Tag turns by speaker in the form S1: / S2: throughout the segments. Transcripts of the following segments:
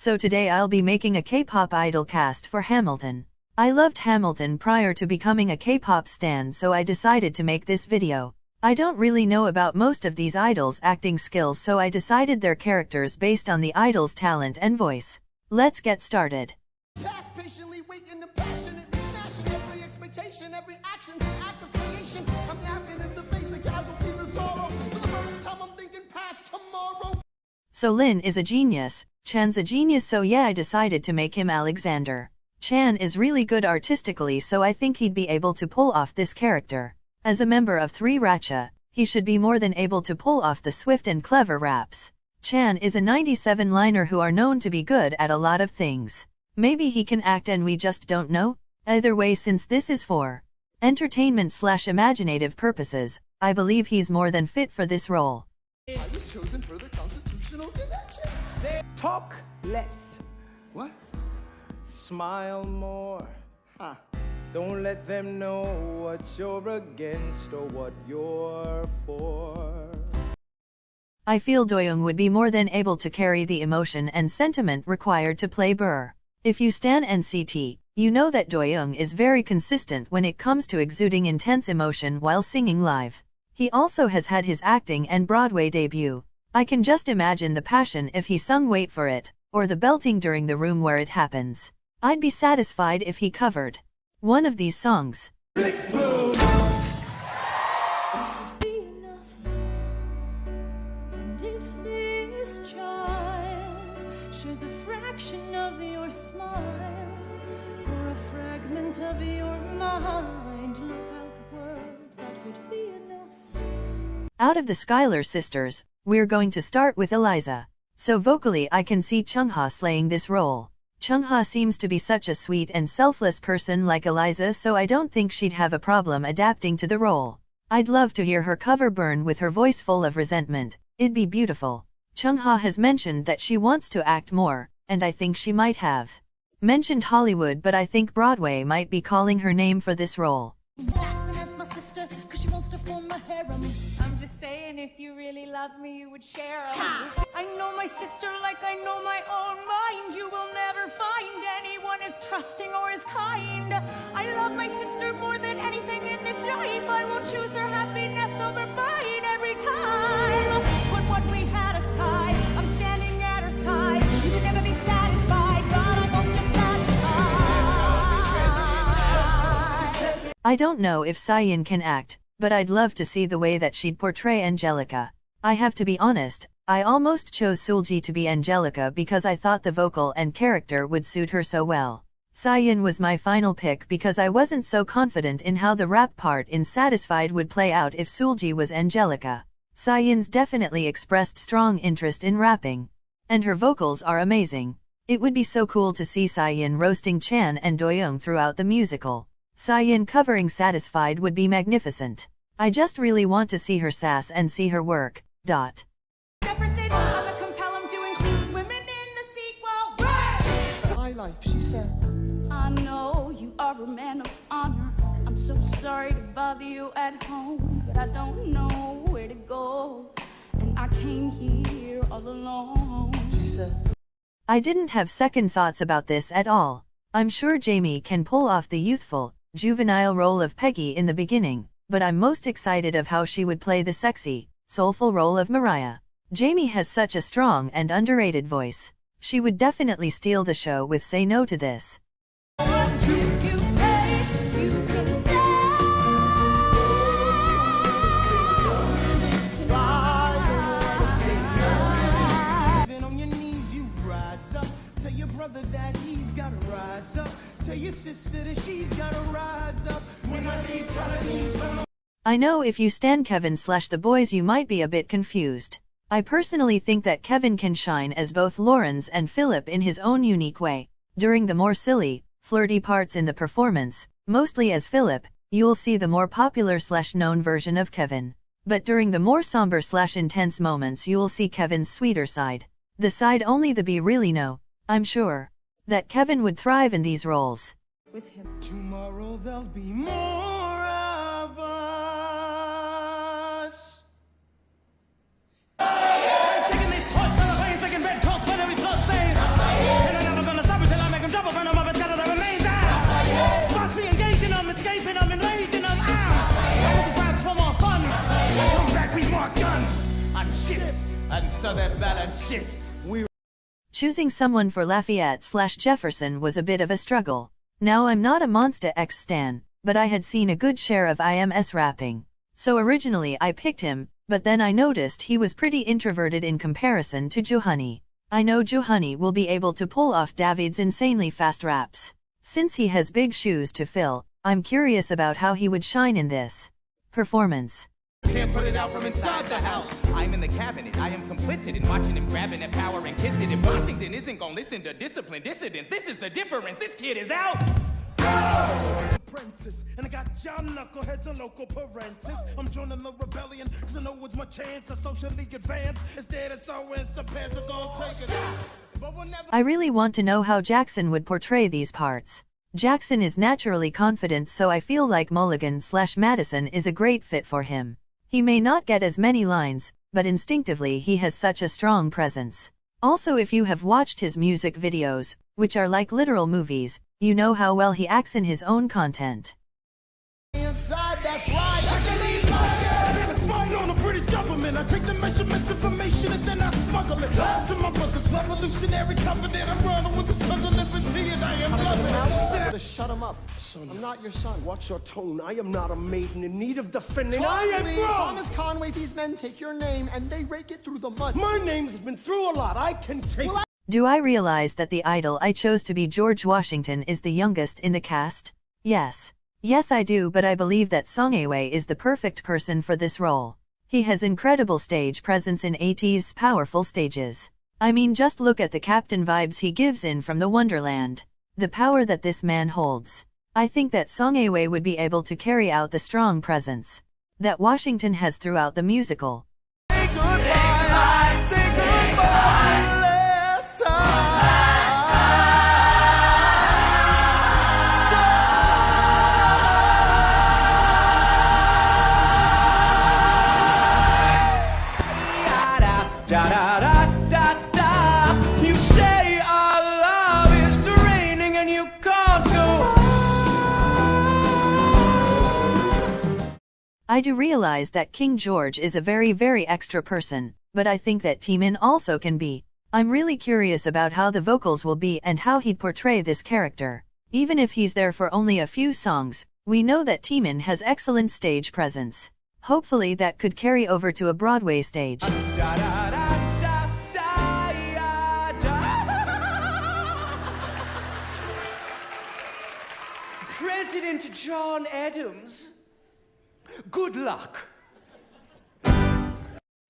S1: So today I'll be making a K-pop idol cast for Hamilton. I loved Hamilton prior to becoming a K-pop stan, so I decided to make this video. I don't really know about most of these idols' acting skills, so I decided their characters based on the idol's talent and voice. Let's get started.
S2: Past patiently waiting, the passionately smashing every expectation, every action's an act of creation. I'm laughing in the face of casualties of sorrow. For the first time I'm thinking past tomorrow.
S1: So Lin is a genius, Chan's a genius, so yeah, I decided to make him Alexander. Chan is really good artistically, so I think he'd be able to pull off this character. As a member of 3 Racha, he should be more than able to pull off the swift and clever raps. Chan is a 97-liner who are known to be good at a lot of things. Maybe he can act and we just don't know? Either way, since this is for entertainment/imaginative purposes, I believe he's more than fit for this role.
S2: I was chosen for the constitutional convention.
S3: They talk less,
S2: What?
S3: smile more.
S2: Huh.
S3: Don't let them know what you're against or what you're for.
S1: I feel Doyoung would be more than able to carry the emotion and sentiment required to play Burr. If you stan NCT, you know that Doyoung is very consistent when it comes to exuding intense emotion while singing live. He also has had his acting and Broadway debut. I can just imagine the passion if he sung Wait for It, or the belting during The Room where it happens. I'd be satisfied if he covered one of these songs.
S4: Be enough. And if this child shares a fraction of your smile or a fragment of your mind, look outwards, that would be enough.
S1: Out of the Schuyler sisters, we're going to start with Eliza. So vocally I can see Chungha slaying this role. Chungha seems to be such a sweet and selfless person like Eliza, so I don't think she'd have a problem adapting to the role. I'd love to hear her cover Burn with her voice full of resentment. It'd be beautiful. Chungha has mentioned that she wants to act more, and I think she might have mentioned Hollywood, but I think Broadway might be calling her name for this role.
S4: Laughing at my sister 'cause she wants to form a harem.
S5: I'm just saying, if you really love me, you would share 'em.
S4: I know my sister like I know my own mind. You will never find anyone as trusting or as kind. I love my sister more than anything in this life. I will choose her happiness over mine every time. Put what we had aside, I'm standing at her side. You can never be satisfied, but I won't get satisfied.
S1: I don't know if Sayin can act, but I'd love to see the way that she'd portray Angelica. I have to be honest, I almost chose Sulji to be Angelica because I thought the vocal and character would suit her so well. Sayin was my final pick because I wasn't so confident in how the rap part in Satisfied would play out if Sulji was Angelica. Sayin's definitely expressed strong interest in rapping, and her vocals are amazing. It would be so cool to see Sayin roasting Chan and Doyoung throughout the musical. Sayin covering Satisfied would be magnificent. I just really want to see her sass and see her work.
S4: Jefferson, I'ma compel him to include women in the sequel.
S2: My life, she said.
S6: I know you are a man of honor. I'm so sorry to bother you at home, but I don't know where to go. And I came here all alone.
S2: She said.
S1: I didn't have second thoughts about this at all. I'm sure Jamie can pull off the youthful, juvenile role of Peggy in the beginning, but I'm most excited of how she would play the sexy, soulful role of Mariah. Jamie has such a strong and underrated voice. She would definitely steal the show with Say No to This.
S6: What do you pay? You can
S2: Even on your knees, you rise up. Tell your brother that he's gotta rise up. Tell your sister that she's gotta rise up. When are these colonies from
S1: I know if you stan Kevin/the boys you might be a bit confused. I personally think that Kevin can shine as both Lawrence and Philip in his own unique way. During the more silly, flirty parts in the performance, mostly as Philip, you'll see the more popular/known version of Kevin. But during the more somber/intense moments you'll see Kevin's sweeter side. The side only the B really know. I'm sure that Kevin would thrive in these roles.
S4: With him.
S2: tomorrow there'll be more of us. Taking these horse by the veins, taking red coats when every blood stains.
S7: and shifts, and so their balance shifts.
S1: Choosing someone for Lafayette/Jefferson was a bit of a struggle. Now I'm not a Monsta X stan, but I had seen a good share of IMS rapping. So originally I picked him, but then I noticed he was pretty introverted in comparison to Juhani. I know Juhani will be able to pull off David's insanely fast raps. Since he has big shoes to fill, I'm curious about how he would shine in this performance.
S7: Can't put it out from inside the house. I'm in the cabinet. I am complicit in watching him grabbing at power and kissing it. Washington isn't gonna listen to disciplined dissidents. This is the difference. This kid is out.
S2: Apprentice, and I got y'all knuckleheads and local parentis. I'm joining the rebellion, cause I know it's my chance to socially advance. Instead of so pants are gonna take it. But we'll never.
S1: I really want to know how Jackson would portray these parts. Jackson is naturally confident, so I feel like Mulligan/Madison is a great fit for him. He may not get as many lines, but instinctively he has such a strong presence. Also, if you have watched his music videos, which are like literal movies, you know how well he acts in his own content.
S2: Inside, that's right. I can leave my spying on the British government. I take the measurements, information, and then I smuggle it to my brother's revolutionary covenant. I'm running with the sons of liberty, and I am loving it.
S8: Shut him up.
S2: Son,
S8: I'm not your son.
S2: watch your tone. I am not a maiden in need of defending. I am
S8: Conway,
S2: wrong.
S8: Thomas Conway, these men take your name and they rake it through the mud.
S2: My name's been through a lot. I can take.
S8: Well,
S1: Do I realize that the idol I chose to be George Washington is the youngest in the cast? Yes. Yes, I do, but I believe that Song Ae-wei is the perfect person for this role. He has incredible stage presence in 80s powerful stages. I mean, just look at the captain vibes he gives in from the Wonderland. The power that this man holds. I think that Song Ae-wei would be able to carry out the strong presence that Washington has throughout the musical.
S2: Say goodbye, last
S7: You say our love is draining and you can't go.
S1: I do realize that King George is a very extra person, but I think that Taemin also can be. I'm really curious about how the vocals will be and how he'd portray this character. Even if he's there for only a few songs, we know that Taemin has excellent stage presence. Hopefully that could carry over to a Broadway stage.
S7: President John Adams, good luck.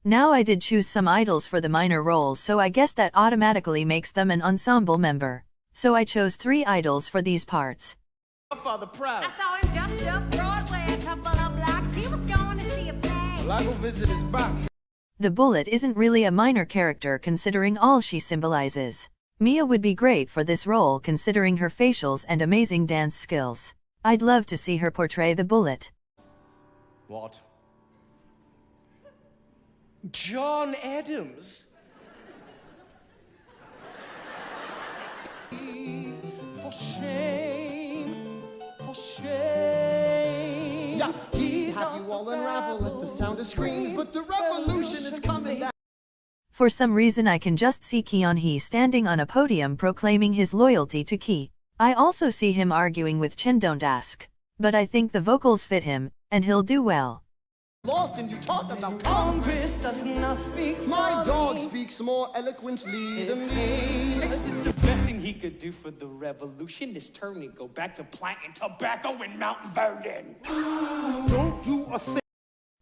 S1: Now I did choose some idols for the minor roles, so I guess that automatically makes them an ensemble member. So I chose 3 idols for these parts.
S2: My father proud.
S4: I saw him just up Broadway, a couple of blocks. He was going to see a play.
S2: Well, I go visit his box.
S1: The Bullet isn't really a minor character considering all she symbolizes. Mia would be great for this role considering her facials and amazing dance skills. I'd love to see her portray the Bullet.
S7: What? John Adams? For shame, for shame.
S8: Yeah, he'd have you all unravel at the sound of screams, but the revolution is coming back.
S1: For some reason I can just see Keon Hee standing on a podium proclaiming his loyalty to Key. I also see him arguing with Chen Don't Ask. But I think the vocals fit him, and he'll do well.
S8: Lost and you talk about
S7: Congress does not speak.
S8: my dog speaks more eloquently than thee.
S7: This is the best thing he could do for the revolution is turn and go back to planting tobacco in Mount Vernon.
S2: Don't do a thing.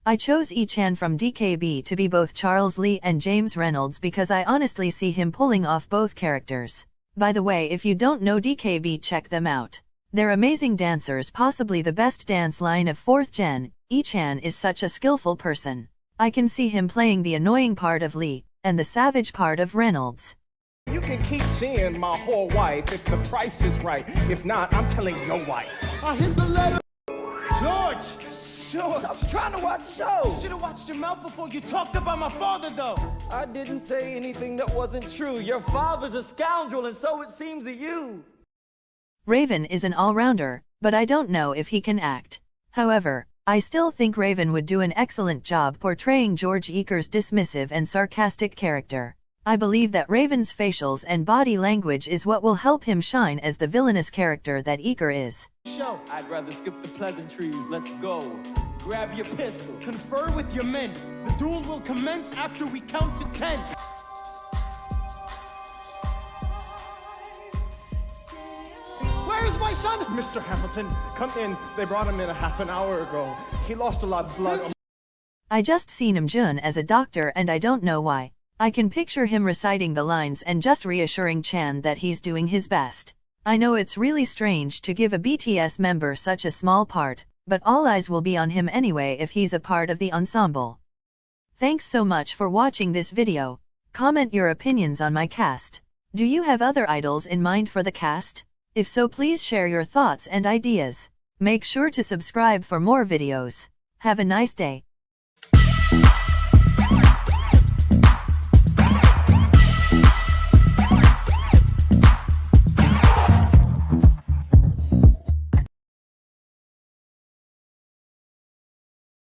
S1: I chose Yi-chan from DKB to be both Charles Lee and James Reynolds because I honestly see him pulling off both characters. By the way, if you don't know DKB, check them out. They're amazing dancers, possibly the best dance line of 4th gen. Yi-chan is such a skillful person. I can see him playing the annoying part of Lee, and the savage part of Reynolds.
S3: You can keep seeing my whole wife if the price is right. If not, I'm telling your wife.
S8: I hit the letter.
S2: George!
S3: I was trying to watch the show.
S2: You should have watched your mouth before you talked about my father, though.
S3: I didn't say anything that wasn't true. Your father's a scoundrel, and so it seems to you.
S1: Raven is an all-rounder, but I don't know if he can act. However, I still think Raven would do an excellent job portraying George Eaker's dismissive and sarcastic character. I believe that Raven's facials and body language is what will help him shine as the villainous character that Eaker is.
S2: Show. I'd rather skip the pleasantries. Let's go. Grab your pistol. Confer with your men. The duel will commence after we count to 10.
S8: Where's my son?
S3: Mr. Hamilton, come in. They brought him in a half an hour ago. He lost a lot of blood.
S1: I just seen him Jun as a doctor and I don't know why. I can picture him reciting the lines and just reassuring Chan that he's doing his best. I know it's really strange to give a BTS member such a small part, but all eyes will be on him anyway if he's a part of the ensemble. Thanks so much for watching this video. Comment your opinions on my cast. Do you have other idols in mind for the cast? If so, please share your thoughts and ideas. Make sure to subscribe for more videos. Have a nice day.